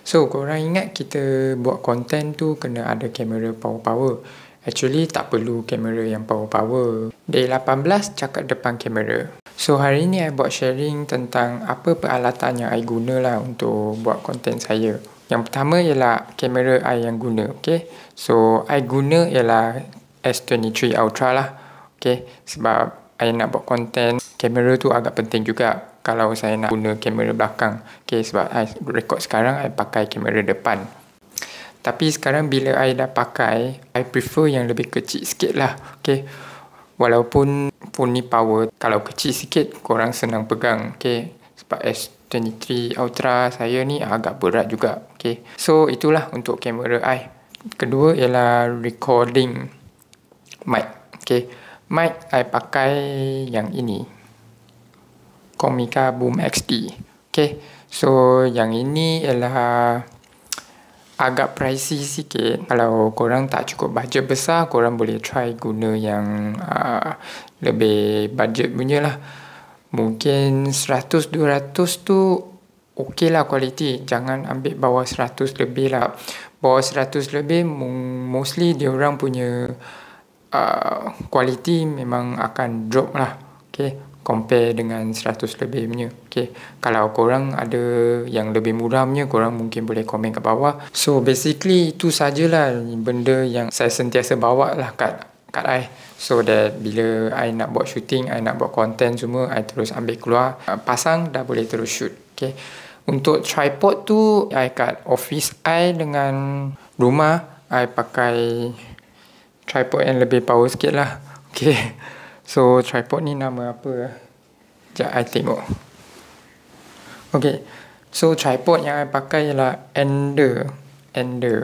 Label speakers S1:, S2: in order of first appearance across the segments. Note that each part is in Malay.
S1: So korang ingat kita buat konten tu kena ada kamera power-power. Actually tak perlu kamera yang power-power. Day 18 cakap depan kamera. So hari ni I buat sharing tentang apa peralatan yang I guna lah untuk buat konten saya. Yang pertama ialah kamera I yang guna, okay. So I guna ialah S23 Ultra lah, okay. Sebab I nak buat konten, kamera tu agak penting juga kalau saya nak guna kamera belakang, okay. Sebab I record sekarang, I pakai kamera depan. Tapi sekarang bila I dah pakai, I prefer yang lebih kecil sikit lah, okay. Walaupun phone ni power, kalau kecil sikit korang senang pegang, okay. Sebab S23 Ultra saya ni agak berat juga, okay. So itulah untuk kamera I. Kedua ialah recording mic, okay. Mic I pakai yang ini, Comica Boom XD, okay. So yang ini ialah agak pricey sikit. Kalau korang tak cukup budget besar, korang boleh try guna yang lebih budget punya lah. Mungkin 100-200 tu okey lah kualiti. Jangan ambil bawah 100 lebih lah. Bawah 100 lebih mostly dia orang punya kualiti memang akan drop lah, okay. Compare dengan 100 lebih punya, okay. Kalau korang ada yang lebih murah punya, korang mungkin boleh komen kat bawah. So basically itu sajalah benda yang saya sentiasa bawa lah kat I. So that bila I nak buat shooting, I nak buat konten semua, I terus ambil keluar, pasang, dah boleh terus shoot, okay. Untuk tripod tu, I kat office I dengan rumah, I pakai tripod yang lebih power sikit lah, okay. So tripod ni nama apa? Sekejap I tengok. Okay. So tripod yang I pakai ialah Ender,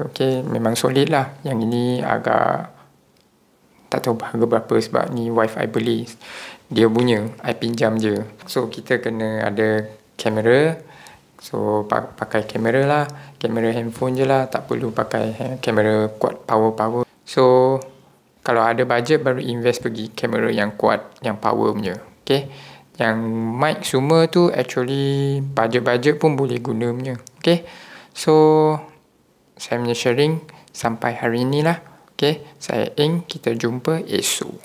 S1: okay. Memang solid lah. Yang ini agak tak tahu harga berapa sebab ni wife I beli. Dia punya, I pinjam je. So kita kena ada kamera. So pakai kamera lah. Kamera handphone je lah. Tak perlu pakai kamera kuat power-power. So kalau ada budget baru invest pergi kamera yang kuat, yang power punya, okay. Yang mic semua tu actually budget-budget pun boleh guna punya, okay. So saya punya sharing sampai hari ni lah, okay. Saya Ing, kita jumpa esok.